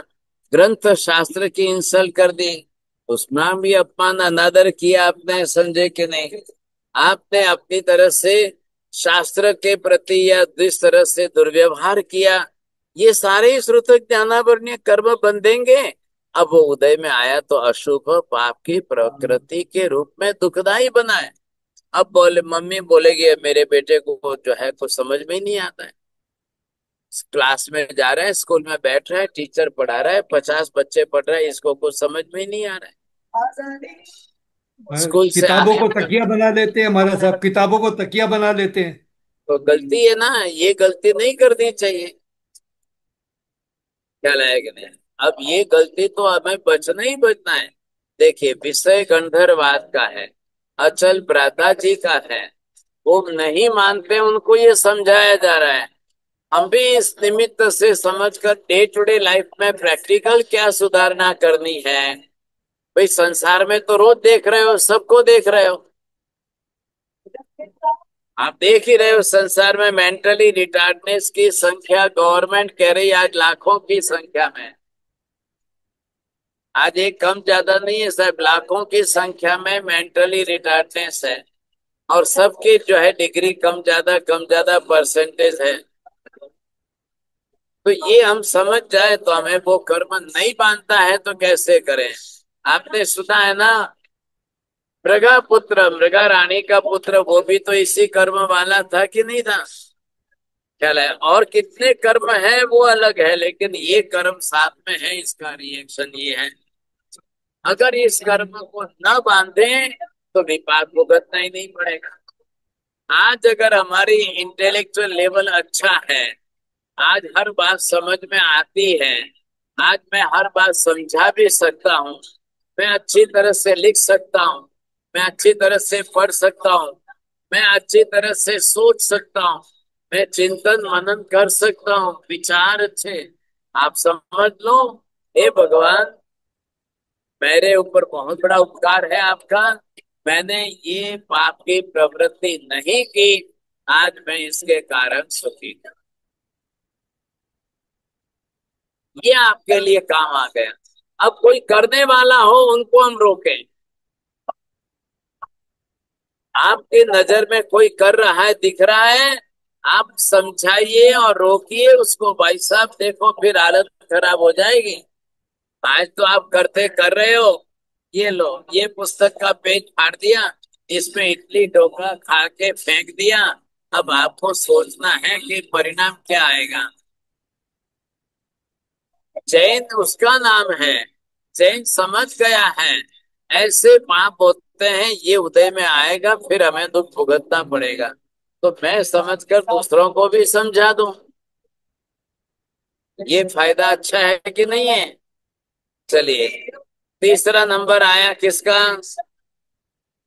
ग्रंथ शास्त्र की इंसल्ट कर दी, उसमें भी अपमान अनादर किया आपने, समझे कि नहीं। आपने अपनी तरह से शास्त्र के प्रति या जिस तरह से दुर्व्यवहार किया, ये सारे ही श्रुत ज्ञानावरणीय कर्म बंधेंगे। अब वो उदय में आया तो अशुभ पाप की प्रकृति के रूप में दुखदाई बना है। अब बोले, मम्मी बोलेगी मेरे बेटे को जो है कुछ समझ में ही नहीं आता है, क्लास में जा रहा है, स्कूल में बैठ रहा है, टीचर पढ़ा रहा है, 50 बच्चे पढ़ रहे हैं, इसको कुछ समझ में ही नहीं आ रहा है। स्कूल से किताबों आने को पर तकिया बना लेते हैं हमारा साहब, किताबों को तकिया बना लेते हैं। तो गलती है ना, ये गलती नहीं करनी चाहिए। क्या लगेगा नहीं। अब ये गलती तो हमें बचना ही बचना है। देखिए, विषय गंधर्वाद का है, अचल भ्राता जी का है, वो नहीं मानते, उनको ये समझाया जा रहा है। हम भी इस निमित्त से समझकर डे टू डे लाइफ में प्रैक्टिकल क्या सुधारना करनी है। भाई संसार में तो रोज देख रहे हो, सबको देख रहे हो, आप देख ही रहे हो संसार में मेंटली रिटार्डनेस की संख्या गवर्नमेंट कह रही है आज लाखों की संख्या में। आज एक कम ज्यादा नहीं है साहब, लाखों की संख्या में मेंटली रिटार्डनेस है, और सबकी जो है डिग्री कम ज्यादा परसेंटेज है। तो ये हम समझ जाए तो हमें वो कर्म नहीं बांधता है तो कैसे करें। आपने सुना है ना, मृगा पुत्र, मृगा रानी का पुत्र, वो भी तो इसी कर्म वाला था कि नहीं था। ख्याल है। और कितने कर्म है वो अलग है, लेकिन ये कर्म साथ में है, इसका रिएक्शन ये है। अगर इस कर्म को न बांधे तो विपाक भुगतना ही नहीं पड़ेगा। आज अगर हमारी इंटेलेक्चुअल लेवल अच्छा है, आज हर बात समझ में आती है, आज मैं हर बात समझा भी सकता हूँ, मैं अच्छी तरह से लिख सकता हूँ, मैं अच्छी तरह से पढ़ सकता हूँ, मैं अच्छी तरह से सोच सकता हूँ, मैं चिंतन मनन कर सकता हूँ, विचार अच्छे, आप समझ लो हे भगवान, मेरे ऊपर बहुत बड़ा उपकार है आपका। मैंने ये पाप की प्रवृत्ति नहीं की, आज मैं इसके कारण सुखी हूं। ये आपके लिए काम आ गया। अब कोई करने वाला हो उनको हम रोकें। आपकी नजर में कोई कर रहा है, दिख रहा है, आप समझाइए और रोकिए उसको। भाई साहब देखो फिर हालत खराब हो जाएगी। आज तो आप करते कर रहे हो, ये लो ये पुस्तक का पेज फाड़ दिया, इसमें इडली डोसा खा के फेंक दिया। अब आपको सोचना है कि परिणाम क्या आएगा। चैन उसका नाम है, चैन समझ गया है ऐसे पाप होते हैं, ये उदय में आएगा, फिर हमें दुख भुगतना पड़ेगा। तो मैं समझकर दूसरों को भी समझा दूं, ये फायदा अच्छा है कि नहीं है। चलिए तीसरा नंबर आया किसका,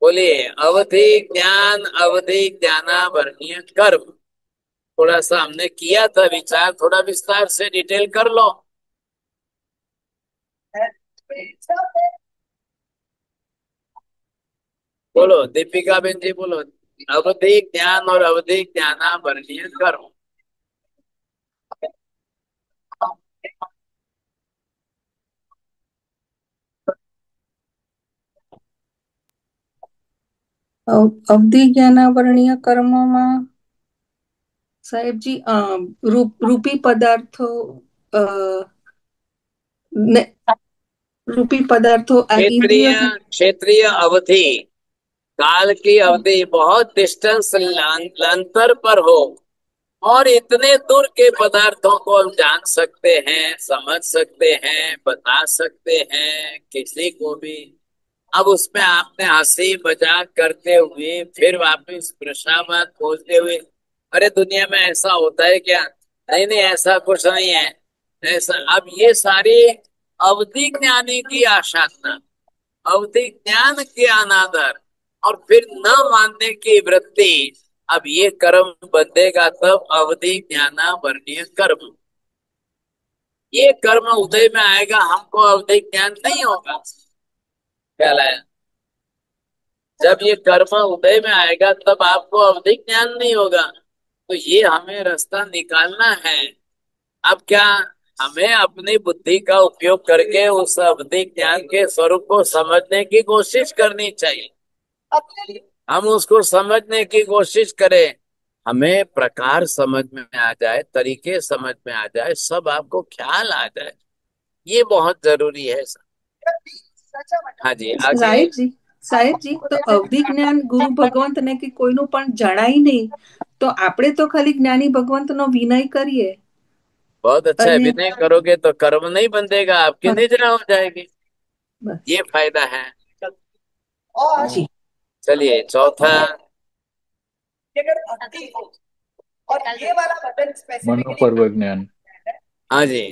बोलिए। अवधि ज्ञान, अवधि ज्ञानावरणीय कर्म। थोड़ा सा हमने किया था विचार, थोड़ा विस्तार से डिटेल कर लो। बोलो दीपिका बेन जी, बोलो। अवधि ज्ञान और अवधि ज्ञानावरणीय कर्म। અવધિ જ્ઞાનાવરણીય કર્મોમાં સાહેબજી રૂપી પદાર્થો અ, रूपी पदार्थों क्षेत्रीय, इंद्रियों क्षेत्रीय अवधि, काल की अवधि बहुत डिस्टेंस अंतर पर हो, और इतने दूर के पदार्थों को हम जान सकते हैं, समझ सकते हैं, बता सकते हैं किसी को भी। अब उसमें आपने हंसी मजाक करते हुए फिर वापिस प्रशाबाद खोजते हुए, अरे दुनिया में ऐसा होता है क्या, नहीं नहीं ऐसा कुछ नहीं है, ऐसा। अब ये सारी अवधि ज्ञानी की आशाधना, अवधि ज्ञान के अनादर, और फिर न मानने की वृत्ति। अब ये कर्म बंधेगा तब अवधि ज्ञानावरणीय कर्म। ये कर्म उदय में आएगा, हमको अवधि ज्ञान नहीं होगा। कहलाया जब ये कर्म उदय में आएगा तब आपको अवधि ज्ञान नहीं होगा। तो ये हमें रास्ता निकालना है। अब क्या, हमें अपनी बुद्धि का उपयोग करके उस अवधि ज्ञान के स्वरूप को समझने की कोशिश करनी चाहिए। हम उसको समझने की कोशिश करें, हमें प्रकार समझ में आ जाए, तरीके समझ में आ जाए, सब आपको ख्याल आ जाए, ये बहुत जरूरी है सर। हाँ जी आगे। સાહેબજી તો અવધિ જ્ઞાન ગુરુ ભગવંત ને કે કોઈનું પણ જણાય નહીં, તો આપણે તો ખાલી જ્ઞાની ભગવંતનો વિનય કરીએ। बहुत अच्छा है, विनय करोगे तो कर्म नहीं बंधेगा, आपकी निद्रा हो जाएगी, ये फायदा है। चलिए चौथा, अगर भक्ति हो और ये वाला बटन मनोपर्व ज्ञान। हाँ जी,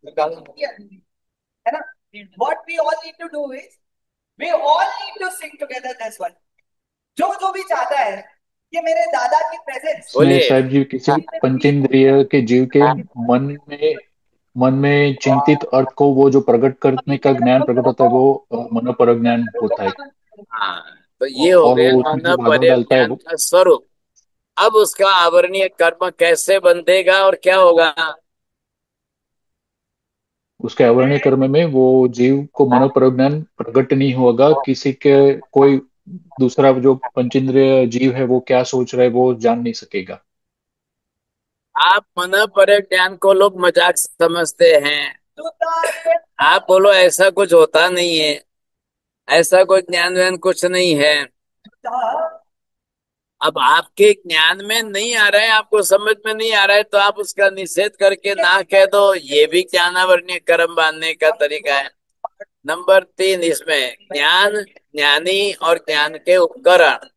है ना। What we all need to do is we all need to sing together this one। जो भी चाहता है कि मेरे दादा की प्रेजेंस, इसमें साहब जी किसी पंचेंद्रिय के जीव के मन में चिंतित अर्थ को वो जो प्रकट करने का ज्ञान प्रकट होता है वो मनोपर ज्ञान होता है। हाँ तो ये हो और गया वो उसमें जो भागवत मनोपर्य डालता है ज्ञान का स्वरूप। अब उसका आवरणीय कर्म कैसे बंधेगा और क्या होगा। उसके आवरणीय कर्म में वो जीव को मनोपर ज्ञान प्रकट नहीं होगा, किसी के कोई दूसरा जो पंचेंद्रिय जीव है वो क्या सोच रहा है वो जान नहीं सकेगा। आप मनोपर्य ज्ञान को लोग मजाक समझते हैं, आप बोलो ऐसा कुछ होता नहीं है, ऐसा कोई ज्ञान व्यान कुछ नहीं है। अब आपके ज्ञान में नहीं आ रहा है, आपको समझ में नहीं आ रहा है, तो आप उसका निषेध करके ना कह दो, ये भी ज्ञानावरणीय कर्म बांधने का तरीका है। नंबर 3 इसमें ज्ञान, ज्ञानी और ज्ञान के उपकरण।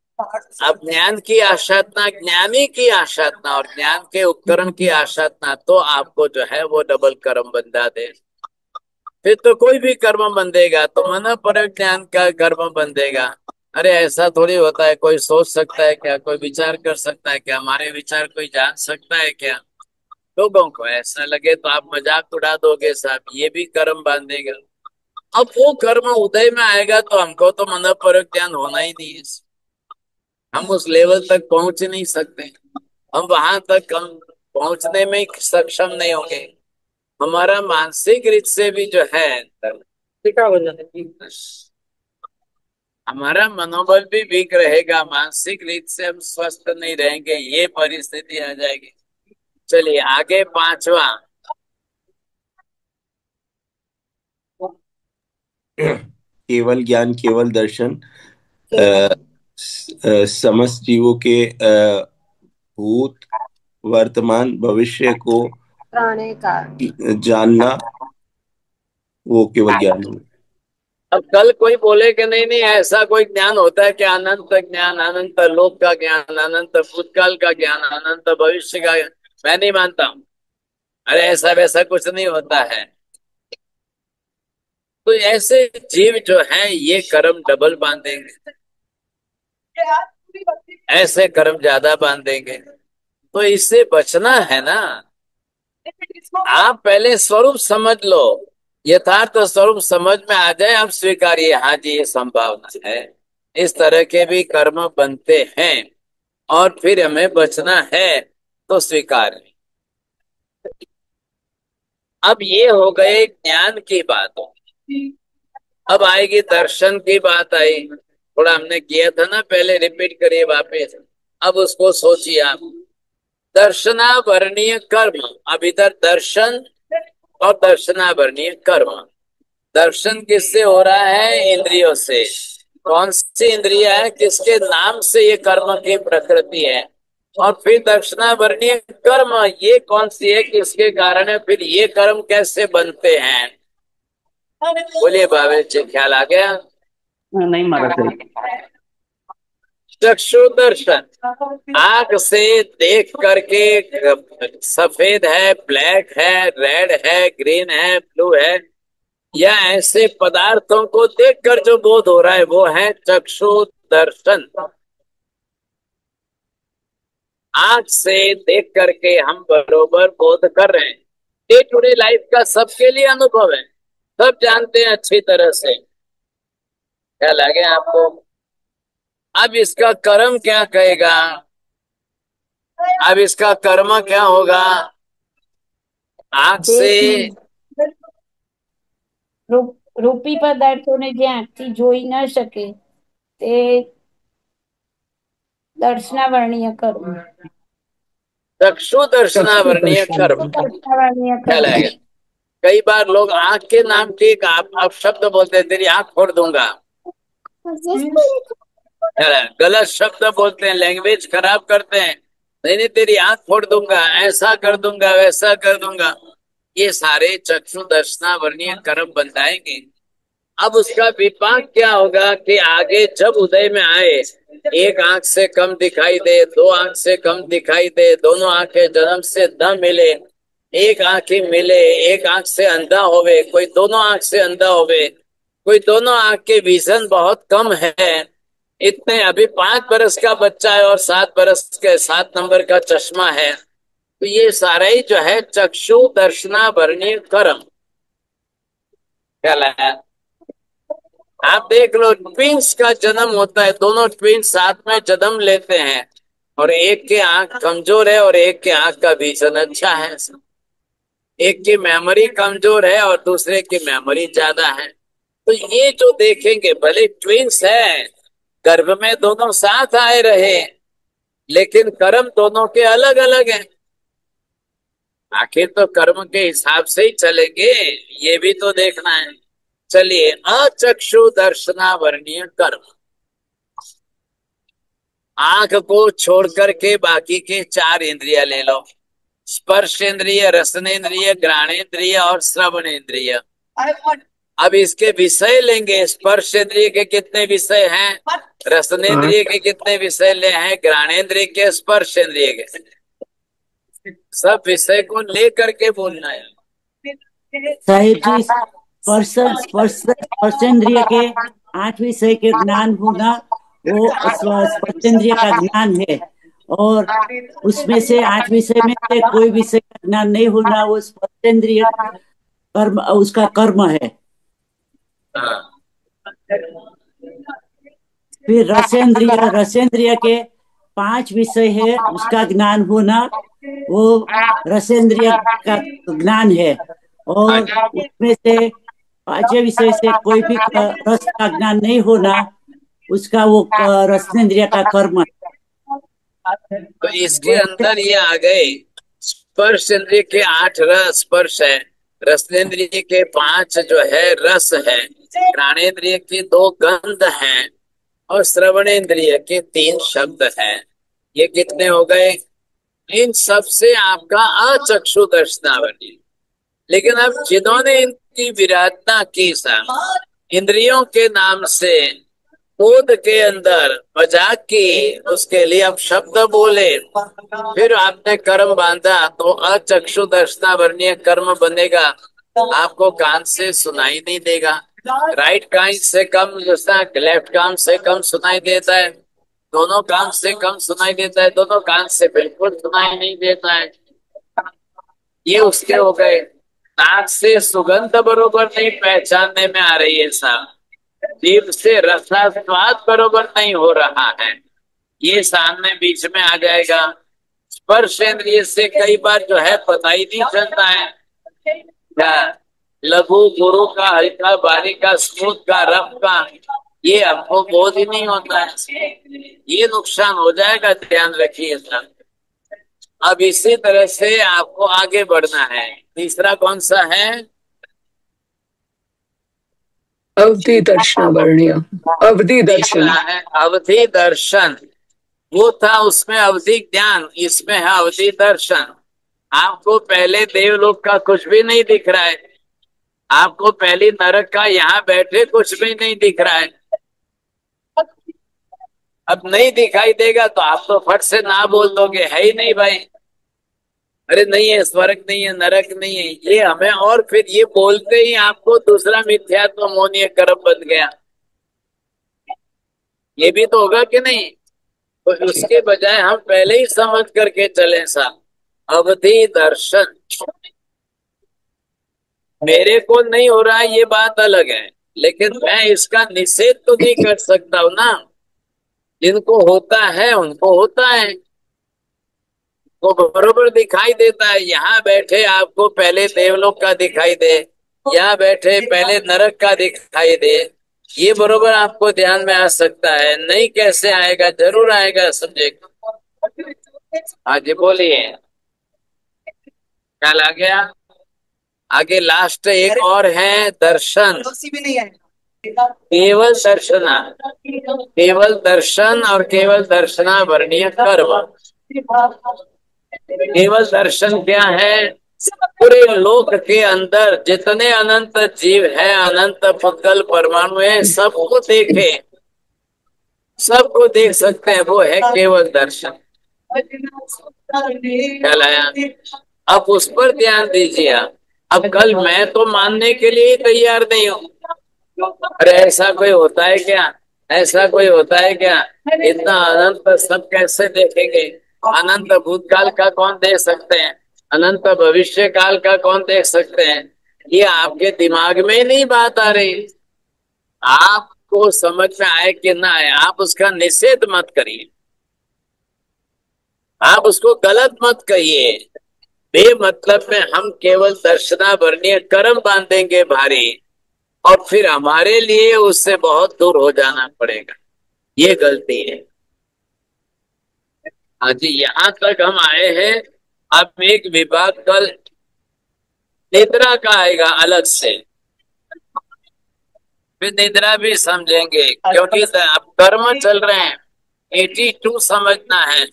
अब ज्ञान की आशातना, ज्ञानी की आशातना और ज्ञान के उपकरण की आशातना तो आपको जो है वो डबल कर्म बंधा दे। फिर तो कोई भी कर्म बंधेगा तो मन पर ज्ञान का कर्म बंधेगा। अरे ऐसा थोड़ी होता है, कोई सोच सकता है क्या, कोई विचार कर सकता है क्या, हमारे विचार कोई जान सकता है क्या? लोगों को ऐसा लगे तो आप मजाक उड़ा दोगे साहब, ये भी कर्म बांधेगा। अब वो कर्म उदय में आएगा तो हमको तो मन पर ज्ञान होना ही नहीं है, हम उस लेवल तक पहुंच नहीं सकते, हम वहां तक हम पहुंचने में सक्षम नहीं होंगे। हमारा मानसिक रीत से भी जो है हमारा मनोबल भी वीक रहेगा, मानसिक रीत से हम स्वस्थ नहीं रहेंगे, ये परिस्थिति आ जाएगी। चलिए आगे 5वां। केवल ज्ञान, केवल दर्शन, समस्त जीवों के भूत, वर्तमान, भविष्य को पुराने का जानना, वो केवल ज्ञान है। अब कल कोई बोले कि नहीं नहीं ऐसा कोई ज्ञान होता है कि अनंत ज्ञान, अनंत लोक का ज्ञान, अनंत भूतकाल का ज्ञान, अनंत भविष्य का ज्ञान, मैं नहीं मानता हूं। अरे ऐसा वैसा कुछ नहीं होता है। तो ऐसे जीव जो है ये कर्म डबल बांधेंगे, ऐसे कर्म ज्यादा बांधेंगे, तो इससे बचना है ना। आप पहले स्वरूप समझ लो, यथार्थ स्वरूप समझ में आ जाए, आप स्वीकारिए हाँ जी ये संभावना है, इस तरह के भी कर्म बनते हैं और फिर हमें बचना है तो स्वीकार। अब ये हो गए ज्ञान की बात, अब आएगी दर्शन की बात आई। थोड़ा हमने किया था ना पहले, रिपीट करिए वापस। अब उसको सोचिए आप, दर्शनावरणीय कर्म। अब इधर दर्शन और दर्शनावरणीय कर्म। दर्शन किससे हो रहा है? इंद्रियों से। कौन सी इंद्रिय है, किसके नाम से ये कर्म की प्रकृति है? और फिर दर्शनावरणीय कर्म ये कौन सी है, किसके कारण है, फिर ये कर्म कैसे बनते हैं? बोलिए बाबे जी, ख्याल आ गया? नहीं महाराज सही। चक्षु दर्शन, आंख से देख करके सफेद है, ब्लैक है, रेड है, ग्रीन है, ब्लू है, या ऐसे पदार्थों को देखकर जो बोध हो रहा है वो है चक्षु दर्शन। आंख से देख करके हम बरोबर बोध कर रहे हैं, डे टू डे लाइफ का सबके लिए अनुभव है, सब जानते हैं अच्छी तरह से। क्या लगे आपको? अब इसका कर्म क्या कहेगा? अब इसका कर्म क्या होगा? आंख से રૂપી પદાર્થોને જે આંખથી જોઈ ન શકે તે દર્શનાવર્ણીય કર્મ. चक्षु दर्शनावरणीय कर्म દર્શનાવર્ણીય क्या કર્મ. लगेगा? कई बार लोग आंख के नाम की एक आप शब्द बोलते हैं, तेरी आंख फोड़ दूंगा। गलत शब्द बोलते हैं, लैंग्वेज खराब करते हैं। नहीं नहीं तेरी आंख फोड़ दूंगा, ऐसा कर दूंगा, वैसा कर दूंगा। ये सारे चक्षु दर्शनावरणीय कर्म बनाएंगे। अब उसका विपाक क्या होगा कि आगे जब उदय में आए, एक आंख से कम दिखाई दे, दो आंख से कम दिखाई दे, दोनों आंखें जन्म से न मिले, एक आंख ही मिले, एक आंख से अंधा होवे, कोई दोनों आंख से अंधा होवे, कोई दोनों आंख के विजन बहुत कम है, इतने अभी 5 बरस का बच्चा है और 7 बरस के 7 नंबर का चश्मा है। तो ये सारा ही जो है चक्षु दर्शनावरणीय कर्म कहलाया। आप देख लो, ट्विंस का जन्म होता है, दोनों ट्विंस साथ में जन्म लेते हैं और एक के आंख कमजोर है और एक के आंख का विजन अच्छा है, एक की मेमोरी कमजोर है और दूसरे की मेमोरी ज्यादा है। तो ये जो देखेंगे, भले ट्विंस है, गर्भ में दोनों साथ आए रहे, लेकिन कर्म दोनों के अलग अलग हैं। आखिर तो कर्म के हिसाब से ही चलेंगे, ये भी तो देखना है। चलिए, अचक्षु दर्शनावरणीय कर्म। आंख को छोड़ करके बाकी के 4 इंद्रिय ले लो। स्पर्श इंद्रिय, रसनेन्द्रिय, घ्राणेन्द्रिय और श्रवण इंद्रिय। अब इसके विषय लेंगे। स्पर्श इंद्रिय के कितने विषय हैं? रसनेन्द्रिय के कितने विषय ले हैं? घ्राणेन्द्रिय के, स्पर्श इंद्रिय के। सब विषय को ले करके बोलना है साहिब जी। स्पर्शेंद्रिय के 8 विषय के ज्ञान होना वो स्पर्शेंद्रिय का ज्ञान है, और उसमें से 8 विषय में से कोई विषय का ज्ञान नहीं होना वो स्पर्शेंद्रिय कर्म, उसका कर्म है। फिर रसेंद्रिय के 5 विषय है, उसका ज्ञान होना वो रसेंद्रिय का ज्ञान है, और उसमें से 5 विषय से कोई भी रस का ज्ञान नहीं होना उसका वो रसेंद्रिय का कर्म है। तो इसके अंदर ये आ गए। स्पर्श इंद्रिय के 8 रस स्पर्श है, रसनेन्द्रिय के 5 जो है रस है, घ्राणेन्द्रिय के 2 गंध हैं, और श्रवणेन्द्रिय के 3 शब्द हैं। ये कितने हो गए? इन सब से आपका अचक्षु दर्शनावली। लेकिन अब जिन्होंने इनकी विराधना की इंद्रियों के नाम से बोध के अंदर मजाक की, उसके लिए अब शब्द बोले, फिर आपने कर्म बांधा, तो अचक्षु दर्शनावरणीय कर्म बनेगा। आपको कान से सुनाई नहीं देगा। राइट कान से कम, लेफ्ट कान से कम सुनाई देता है, दोनों कान से कम सुनाई देता है, दोनों कान से बिल्कुल सुनाई नहीं देता है। ये उसके हो गए। नाक से सुगंध बरोबर नहीं पहचानने में आ रही है साहब, जीभ से रसास्वाद बरोबर नहीं हो रहा है, ये सामने बीच में आ जाएगा। स्पर्श इंद्रिय से कई बार जो है पता ही नहीं चलता है, लघु गुरु का, हल्का बारीक का, स्मूथ का, रफ का, ये हमको बोध ही नहीं होता है। ये नुकसान हो जाएगा, ध्यान रखिए सर। अब इसी तरह से आपको आगे बढ़ना है। तीसरा कौन सा है? अवधि दर्शन वर्णीय, अवधि दर्शन है। अवधि दर्शन वो था, उसमें अवधि ज्ञान, इसमें है अवधि दर्शन। आपको पहले देवलोक का कुछ भी नहीं दिख रहा है, आपको पहली नरक का यहाँ बैठे कुछ भी नहीं दिख रहा है। अब नहीं दिखाई देगा तो आप तो फट से ना बोल दोगे, है ही नहीं भाई, अरे नहीं है, स्वर्ग नहीं है, नरक नहीं है, ये हमें, और फिर ये बोलते ही आपको दूसरा मिथ्यात्व मोनीय कर्म बन गया। ये भी तो होगा कि नहीं? तो उसके बजाय हम पहले ही समझ करके चले साहब। अवधि दर्शन मेरे को नहीं हो रहा है ये बात अलग है, लेकिन मैं इसका निषेध तो नहीं कर सकता हूं ना। जिनको होता है उनको होता है, वो बरोबर दिखाई देता है। यहाँ बैठे आपको पहले देवलोक का दिखाई दे, यहाँ बैठे पहले नरक का दिखाई दे, ये बरोबर आपको ध्यान में आ सकता है। नहीं कैसे आएगा? जरूर आएगा सब्जेक्ट। आगे बोलिए, क्या आ गया? आगे लास्ट एक और है दर्शन, केवल दर्शना, केवल दर्शन और केवल दर्शना वर्णीय कर्म। केवल दर्शन क्या है? पूरे लोक के अंदर जितने अनंत जीव है, अनंत पुद्गल परमाणु है, सबको देखे, सबको देख सकते हैं, वो है केवल दर्शन। कहलाया। अब उस पर ध्यान दीजिए। अब कल मैं तो मानने के लिए तैयार नहीं हूँ। अरे ऐसा कोई होता है क्या? ऐसा कोई होता है क्या? इतना अनंत सब कैसे देखेंगे? अनंत भूतकाल का कौन देख सकते हैं? अनंत भविष्य काल का कौन देख सकते हैं? ये आपके दिमाग में नहीं बात आ रही। आपको समझ में आए कि ना आए, आप उसका निषेध मत करिए, आप उसको गलत मत कहिए। बेमतलब में हम केवल दर्शना वर्णीय कर्म बांधेंगे भारी, और फिर हमारे लिए उससे बहुत दूर हो जाना पड़ेगा। ये गलती है। हाँ जी, यहाँ तक हम आए हैं। अब एक विभाग कल निद्रा का आएगा अलग से, फिर निद्रा भी समझेंगे, क्योंकि अब कर्म चल रहे हैं। 82 समझना है।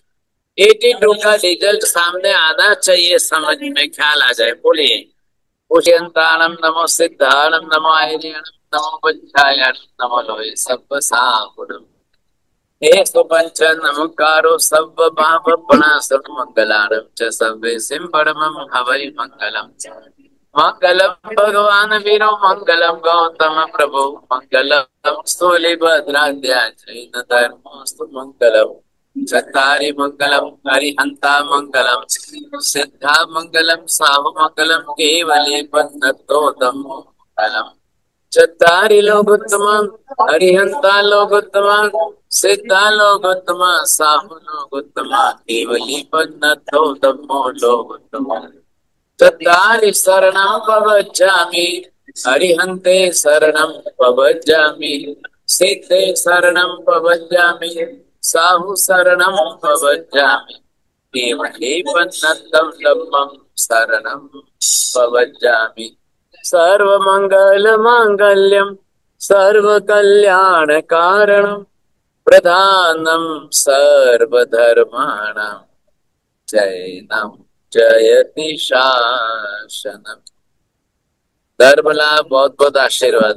82 का रिजल्ट सामने आना चाहिए, समझ में ख्याल आ जाए। बोलिए पुष्यंताणम नमो सिद्धाणम नमो आयर्यणम नमो वज्रायणम नमो लोहे सब्ब साहुरम एस्तु पंच नमकारो सब्ब पाप प्रणाशम मंगलारम च सब्बे सिंपरमं हवै मंगलम। मंगलम भगवान वीरो मंगलम गौतम प्रभु मंगलम स्थूलिभद्राध्याय धर्मस्तु मंगलम। चत्तारि मंगलम हरिहंता मंगलम सिद्धा मंगलम साहु मंगलम केवले पन्नतोदम मंगलम। चत्तारि लोकोत्तमं हरिहंता लोकोत्तमं सिद्धा लोकोत्तमा साहु लोकोत्तमा केवली पन्नतोदम लोकोत्तमम्। चत्तारि शरणं प्रवज्जामि हरिहन्ते शरणं प्रवज्जामि सिद्धे शरणं प्रवज्जामि साहु शरणं प्रवज्जामि केवले पन्नतं लम्बं शरणं प्रवज्जामि। सर्वमङ्गलमाङ्गल्यं सर्वकल्याणकारणं प्रधानं सर्वधर्माणां जैनं जयति शासनम। धर्म लाभ बहुत बहुत आशीर्वाद।